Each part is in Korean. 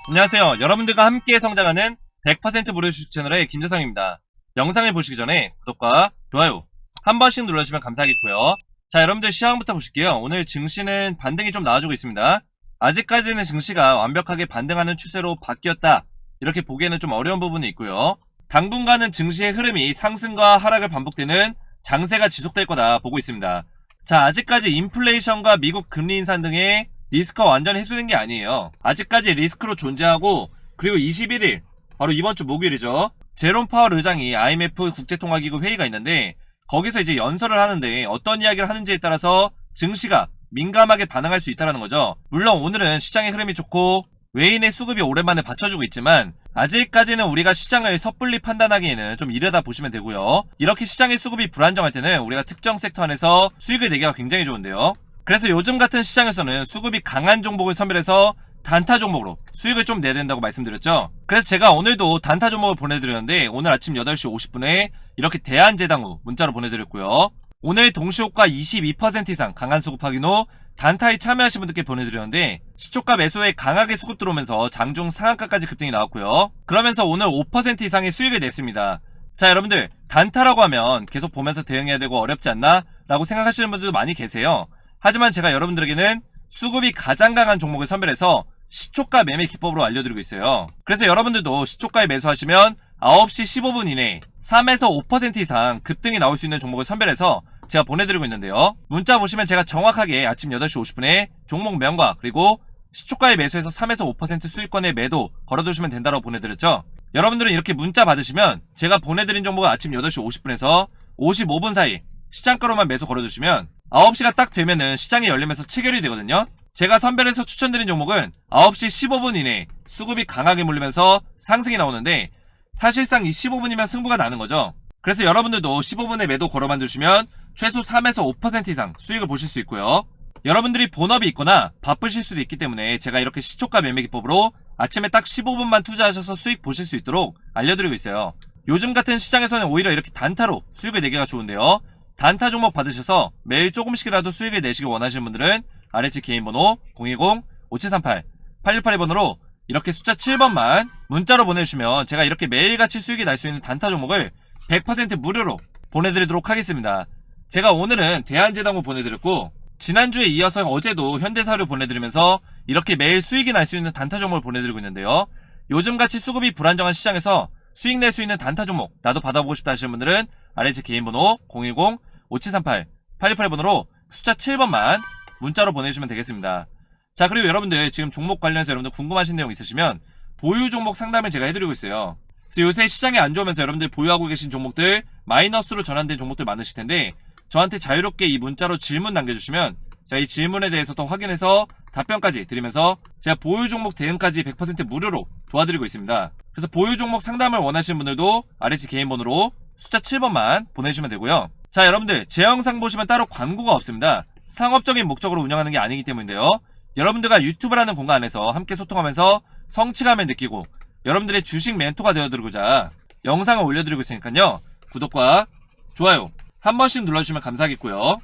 안녕하세요. 여러분들과 함께 성장하는 100% 무료 주식 채널의 김재성입니다. 영상을 보시기 전에 구독과 좋아요 한 번씩 눌러주시면 감사하겠고요. 자, 여러분들 시황부터 보실게요. 오늘 증시는 반등이 좀 나와주고 있습니다. 아직까지는 증시가 완벽하게 반등하는 추세로 바뀌었다, 이렇게 보기에는 좀 어려운 부분이 있고요. 당분간은 증시의 흐름이 상승과 하락을 반복되는 장세가 지속될 거다 보고 있습니다. 자, 아직까지 인플레이션과 미국 금리 인상 등의 리스크가 완전히 해소된 게 아니에요. 아직까지 리스크로 존재하고, 그리고 21일 바로 이번 주 목요일이죠. 제롬 파월 의장이 IMF 국제통화기구 회의가 있는데 거기서 이제 연설을 하는데 어떤 이야기를 하는지에 따라서 증시가 민감하게 반응할 수 있다는 거죠. 물론 오늘은 시장의 흐름이 좋고 외인의 수급이 오랜만에 받쳐주고 있지만 아직까지는 우리가 시장을 섣불리 판단하기에는 좀 이르다 보시면 되고요. 이렇게 시장의 수급이 불안정할 때는 우리가 특정 섹터 안에서 수익을 내기가 굉장히 좋은데요. 그래서 요즘 같은 시장에서는 수급이 강한 종목을 선별해서 단타 종목으로 수익을 좀 내야 된다고 말씀드렸죠. 그래서 제가 오늘도 단타 종목을 보내드렸는데 오늘 아침 8시 50분에 이렇게 대한제당후 문자로 보내드렸고요. 오늘 동시효과 22% 이상 강한 수급 확인 후 단타에 참여하신 분들께 보내드렸는데 시초가 매수에 강하게 수급 들어오면서 장중 상한가까지 급등이 나왔고요. 그러면서 오늘 5% 이상의 수익을 냈습니다. 자, 여러분들 단타라고 하면 계속 보면서 대응해야 되고 어렵지 않나? 라고 생각하시는 분들도 많이 계세요. 하지만 제가 여러분들에게는 수급이 가장 강한 종목을 선별해서 시초가 매매 기법으로 알려드리고 있어요. 그래서 여러분들도 시초가에 매수하시면 9시 15분 이내에 3에서 5% 이상 급등이 나올 수 있는 종목을 선별해서 제가 보내드리고 있는데요. 문자 보시면 제가 정확하게 아침 8시 50분에 종목명과 그리고 시초가에 매수해서 3에서 5% 수익권의 매도 걸어두시면 된다고 보내드렸죠. 여러분들은 이렇게 문자 받으시면 제가 보내드린 종목을 아침 8시 50분에서 55분 사이 시장가로만 매수 걸어두시면 9시가 딱 되면은 시장이 열리면서 체결이 되거든요. 제가 선별해서 추천드린 종목은 9시 15분 이내에 수급이 강하게 몰리면서 상승이 나오는데 사실상 이 15분이면 승부가 나는 거죠. 그래서 여러분들도 15분에 매도 걸어만 두시면 최소 3에서 5% 이상 수익을 보실 수 있고요. 여러분들이 본업이 있거나 바쁘실 수도 있기 때문에 제가 이렇게 시초가 매매 기법으로 아침에 딱 15분만 투자하셔서 수익 보실 수 있도록 알려드리고 있어요. 요즘 같은 시장에서는 오히려 이렇게 단타로 수익을 내기가 좋은데요. 단타 종목 받으셔서 매일 조금씩이라도 수익을 내시길 원하시는 분들은 아래치 개인번호 010-5738-8682번으로 이렇게 숫자 7번만 문자로 보내주시면 제가 이렇게 매일같이 수익이 날 수 있는 단타 종목을 100% 무료로 보내드리도록 하겠습니다. 제가 오늘은 대한제당후 보내드렸고 지난주에 이어서 어제도 현대사를 보내드리면서 이렇게 매일 수익이 날 수 있는 단타 종목을 보내드리고 있는데요. 요즘같이 수급이 불안정한 시장에서 수익 낼 수 있는 단타 종목 나도 받아보고 싶다 하시는 분들은 아래치 개인번호 010-5738-8682번으로 숫자 7번만 문자로 보내주시면 되겠습니다. 자, 그리고 여러분들 지금 종목 관련해서 여러분들 궁금하신 내용 있으시면 보유 종목 상담을 제가 해드리고 있어요. 그래서 요새 시장이 안 좋으면서 여러분들 보유하고 계신 종목들 마이너스로 전환된 종목들 많으실 텐데 저한테 자유롭게 이 문자로 질문 남겨주시면 제가 이 질문에 대해서 더 확인해서 답변까지 드리면서 제가 보유 종목 대응까지 100% 무료로 도와드리고 있습니다. 그래서 보유 종목 상담을 원하시는 분들도 아래치 개인번호로 숫자 7번만 보내주시면 되고요. 자, 여러분들 제 영상 보시면 따로 광고가 없습니다. 상업적인 목적으로 운영하는 게 아니기 때문인데요. 여러분들과 유튜브라는 공간 안에서 함께 소통하면서 성취감을 느끼고 여러분들의 주식 멘토가 되어드리고자 영상을 올려드리고 있으니까요. 구독과 좋아요 한 번씩 눌러주시면 감사하겠고요.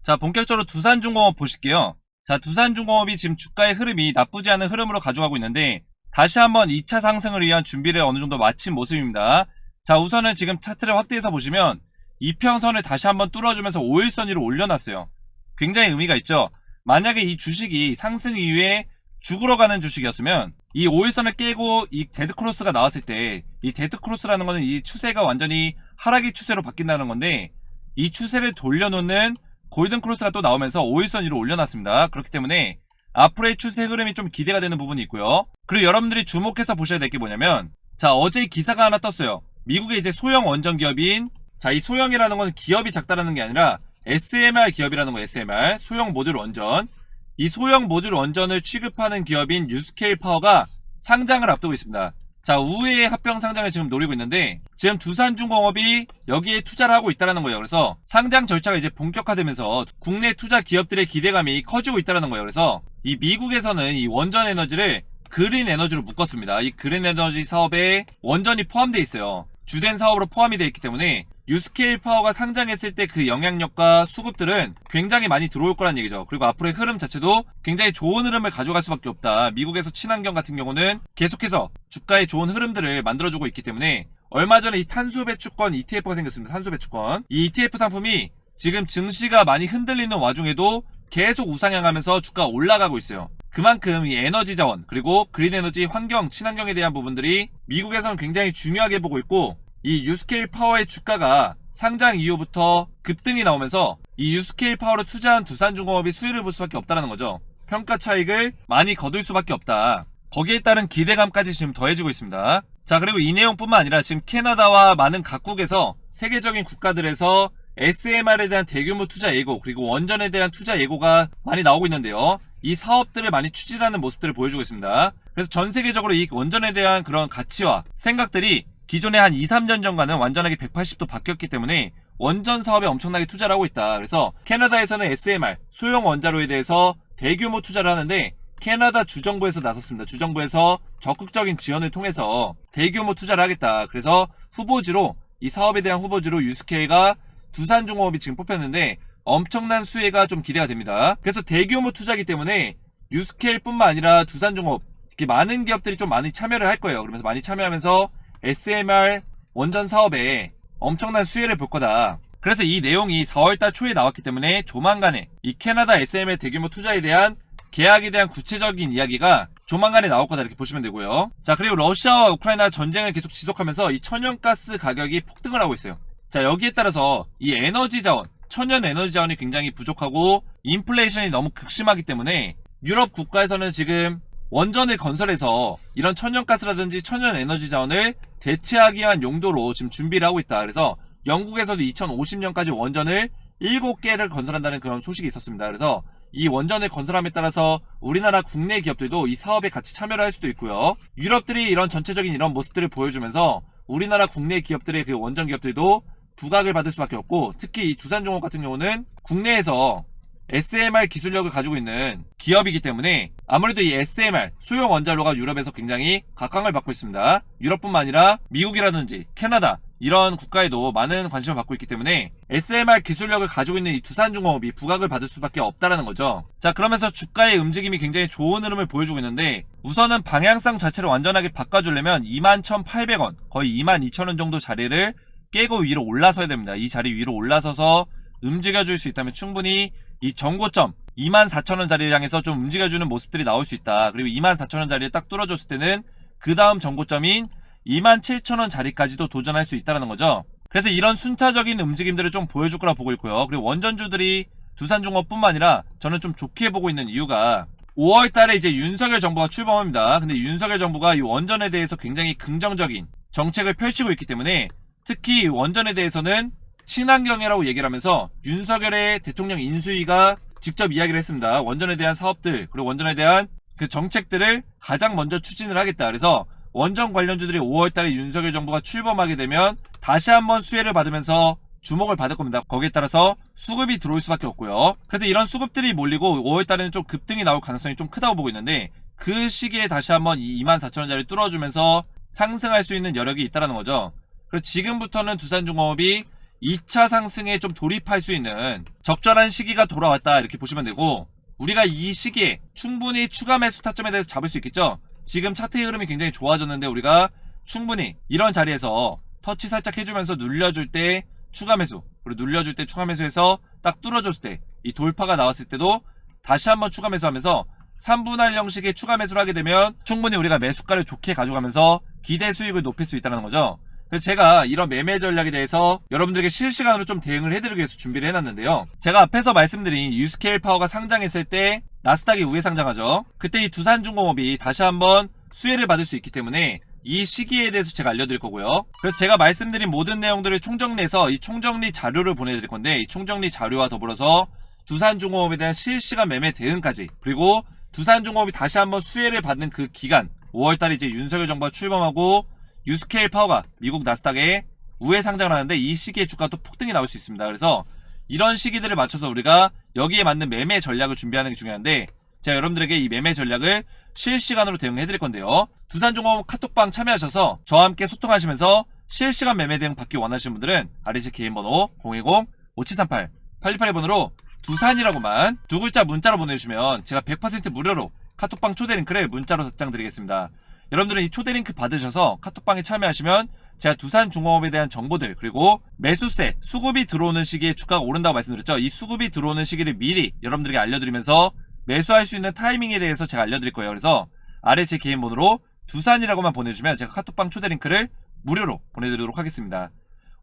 자, 본격적으로 두산중공업 보실게요. 자, 두산중공업이 지금 주가의 흐름이 나쁘지 않은 흐름으로 가져가고 있는데 다시 한번 2차 상승을 위한 준비를 어느 정도 마친 모습입니다. 자, 우선은 지금 차트를 확대해서 보시면 이평선을 다시 한번 뚫어주면서 5일선 위로 올려놨어요. 굉장히 의미가 있죠. 만약에 이 주식이 상승 이후에 죽으러 가는 주식이었으면 이 5일선을 깨고 이 데드크로스가 나왔을 때 이 데드크로스라는 거는 이 추세가 완전히 하락의 추세로 바뀐다는 건데 이 추세를 돌려놓는 골든크로스가 또 나오면서 5일선 위로 올려놨습니다. 그렇기 때문에 앞으로의 추세 흐름이 좀 기대가 되는 부분이 있고요. 그리고 여러분들이 주목해서 보셔야 될 게 뭐냐면 자, 어제 기사가 하나 떴어요. 미국의 이제 소형 원전 기업인 자, 이 소형이라는 건 기업이 작다라는 게 아니라 SMR 기업이라는 거. SMR 소형 모듈 원전. 이 소형 모듈 원전을 취급하는 기업인 뉴스케일 파워가 상장을 앞두고 있습니다. 자, 우회의 합병 상장을 지금 노리고 있는데 지금 두산중공업이 여기에 투자를 하고 있다는 거예요. 그래서 상장 절차가 이제 본격화되면서 국내 투자 기업들의 기대감이 커지고 있다는 거예요. 그래서 이 미국에서는 이 원전 에너지를 그린 에너지로 묶었습니다. 이 그린 에너지 사업에 원전이 포함되어 있어요. 주된 사업으로 포함이 되어 있기 때문에 유스케일 파워가 상장했을 때 그 영향력과 수급들은 굉장히 많이 들어올 거란 얘기죠. 그리고 앞으로의 흐름 자체도 굉장히 좋은 흐름을 가져갈 수밖에 없다. 미국에서 친환경 같은 경우는 계속해서 주가에 좋은 흐름들을 만들어주고 있기 때문에 얼마 전에 이 탄소 배출권 ETF가 생겼습니다. 탄소 배출권. 이 ETF 상품이 지금 증시가 많이 흔들리는 와중에도 계속 우상향하면서 주가가 올라가고 있어요. 그만큼 이 에너지 자원 그리고 그린 에너지 환경 친환경에 대한 부분들이 미국에서는 굉장히 중요하게 보고 있고 이 유스케일 파워의 주가가 상장 이후부터 급등이 나오면서 이 유스케일 파워로 투자한 두산중공업이 수익을 볼 수밖에 없다는 거죠. 평가 차익을 많이 거둘 수밖에 없다. 거기에 따른 기대감까지 지금 더해지고 있습니다. 자, 그리고 이 내용뿐만 아니라 지금 캐나다와 많은 각국에서 세계적인 국가들에서 SMR에 대한 대규모 투자 예고 그리고 원전에 대한 투자 예고가 많이 나오고 있는데요. 이 사업들을 많이 추진하는 모습들을 보여주고 있습니다. 그래서 전 세계적으로 이 원전에 대한 그런 가치와 생각들이 기존에 한 2, 3년 전과는 완전하게 180도 바뀌었기 때문에 원전 사업에 엄청나게 투자를 하고 있다. 그래서 캐나다에서는 SMR, 소형 원자로에 대해서 대규모 투자를 하는데 캐나다 주정부에서 나섰습니다. 주정부에서 적극적인 지원을 통해서 대규모 투자를 하겠다. 그래서 후보지로 이 사업에 대한 후보지로 유스케일과 두산중공업이 지금 뽑혔는데 엄청난 수혜가 좀 기대가 됩니다. 그래서 대규모 투자이기 때문에 유스케일뿐만 아니라 두산중공업 이렇게 많은 기업들이 좀 많이 참여를 할 거예요. 그러면서 많이 참여하면서 SMR 원전 사업에 엄청난 수혜를 볼 거다. 그래서 이 내용이 4월달 초에 나왔기 때문에 조만간에 이 캐나다 SMR 대규모 투자에 대한 계약에 대한 구체적인 이야기가 조만간에 나올 거다 이렇게 보시면 되고요. 자, 그리고 러시아와 우크라이나 전쟁을 계속 지속하면서 이 천연가스 가격이 폭등을 하고 있어요. 자, 여기에 따라서 이 에너지 자원, 천연 에너지 자원이 굉장히 부족하고 인플레이션이 너무 극심하기 때문에 유럽 국가에서는 지금 원전을 건설해서 이런 천연가스라든지 천연 에너지 자원을 대체하기 위한 용도로 지금 준비를 하고 있다. 그래서 영국에서도 2050년까지 원전을 7개를 건설한다는 그런 소식이 있었습니다. 그래서 이 원전을 건설함에 따라서 우리나라 국내 기업들도 이 사업에 같이 참여를 할 수도 있고요. 유럽들이 이런 전체적인 이런 모습들을 보여주면서 우리나라 국내 기업들의 그 원전 기업들도 부각을 받을 수밖에 없고, 특히 이 두산중공업 같은 경우는 국내에서 SMR 기술력을 가지고 있는 기업이기 때문에 아무래도 이 SMR 소형 원자로가 유럽에서 굉장히 각광을 받고 있습니다. 유럽뿐만 아니라 미국이라든지 캐나다 이런 국가에도 많은 관심을 받고 있기 때문에 SMR 기술력을 가지고 있는 이 두산중공업이 부각을 받을 수밖에 없다라는 거죠. 자, 그러면서 주가의 움직임이 굉장히 좋은 흐름을 보여주고 있는데, 우선은 방향성 자체를 완전하게 바꿔주려면 21,800원 거의 22,000원 정도 자리를 깨고 위로 올라서야 됩니다. 이 자리 위로 올라서서 움직여줄 수 있다면 충분히 이 정고점 24,000원 자리를 향해서 좀 움직여주는 모습들이 나올 수 있다. 그리고 24,000원 자리를 딱 뚫어줬을 때는 그 다음 정고점인 27,000원 자리까지도 도전할 수 있다는 거죠. 그래서 이런 순차적인 움직임들을 좀 보여줄 거라 보고 있고요. 그리고 원전주들이 두산중공업뿐만 아니라 저는 좀 좋게 보고 있는 이유가 5월달에 이제 윤석열 정부가 출범합니다. 근데 윤석열 정부가 이 원전에 대해서 굉장히 긍정적인 정책을 펼치고 있기 때문에 특히 원전에 대해서는 친환경이라고 얘기를 하면서 윤석열의 대통령 인수위가 직접 이야기를 했습니다. 원전에 대한 사업들 그리고 원전에 대한 그 정책들을 가장 먼저 추진을 하겠다. 그래서 원전 관련주들이 5월달에 윤석열 정부가 출범하게 되면 다시 한번 수혜를 받으면서 주목을 받을 겁니다. 거기에 따라서 수급이 들어올 수밖에 없고요. 그래서 이런 수급들이 몰리고 5월달에는 좀 급등이 나올 가능성이 좀 크다고 보고 있는데, 그 시기에 다시 한번 이 24,000원짜리 뚫어주면서 상승할 수 있는 여력이 있다는 거죠. 그래서 지금부터는 두산중공업이 2차 상승에 좀 돌입할 수 있는 적절한 시기가 돌아왔다 이렇게 보시면 되고, 우리가 이 시기에 충분히 추가 매수 타점에 대해서 잡을 수 있겠죠. 지금 차트의 흐름이 굉장히 좋아졌는데 우리가 충분히 이런 자리에서 터치 살짝 해주면서 눌려줄 때 추가 매수, 그리고 눌려줄 때 추가 매수해서 딱 뚫어줬을 때 이 돌파가 나왔을 때도 다시 한번 추가 매수하면서 3분할 형식의 추가 매수를 하게 되면 충분히 우리가 매수가를 좋게 가져가면서 기대 수익을 높일 수 있다는 거죠. 그래서 제가 이런 매매 전략에 대해서 여러분들에게 실시간으로 좀 대응을 해드리기 위해서 준비를 해놨는데요. 제가 앞에서 말씀드린 유스케일 파워가 상장했을 때 나스닥이 우회 상장하죠. 그때 이 두산중공업이 다시 한번 수혜를 받을 수 있기 때문에 이 시기에 대해서 제가 알려드릴 거고요. 그래서 제가 말씀드린 모든 내용들을 총정리해서 이 총정리 자료를 보내드릴 건데, 이 총정리 자료와 더불어서 두산중공업에 대한 실시간 매매 대응까지, 그리고 두산중공업이 다시 한번 수혜를 받는 그 기간, 5월달에 이제 윤석열 정부가 출범하고 유스케일 파워가 미국 나스닥에 우회 상장을 하는데 이 시기에 주가가 또 폭등이 나올 수 있습니다. 그래서 이런 시기들을 맞춰서 우리가 여기에 맞는 매매 전략을 준비하는 게 중요한데, 제가 여러분들에게 이 매매 전략을 실시간으로 대응해 드릴 건데요. 두산중공업 카톡방 참여하셔서 저와 함께 소통하시면서 실시간 매매 등 받기 원하시는 분들은 아래 제 개인 번호 010-5738-828번으로 두산이라고만 두 글자 문자로 보내주시면 제가 100% 무료로 카톡방 초대 링크를 문자로 답장 드리겠습니다. 여러분들은 이 초대 링크 받으셔서 카톡방에 참여하시면 제가 두산중공업에 대한 정보들, 그리고 매수세, 수급이 들어오는 시기에 주가가 오른다고 말씀드렸죠. 이 수급이 들어오는 시기를 미리 여러분들에게 알려드리면서 매수할 수 있는 타이밍에 대해서 제가 알려드릴 거예요. 그래서 아래 제 개인 번호로 두산이라고만 보내주시면 제가 카톡방 초대 링크를 무료로 보내드리도록 하겠습니다.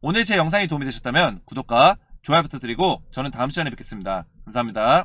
오늘 제 영상이 도움이 되셨다면 구독과 좋아요 부탁드리고 저는 다음 시간에 뵙겠습니다. 감사합니다.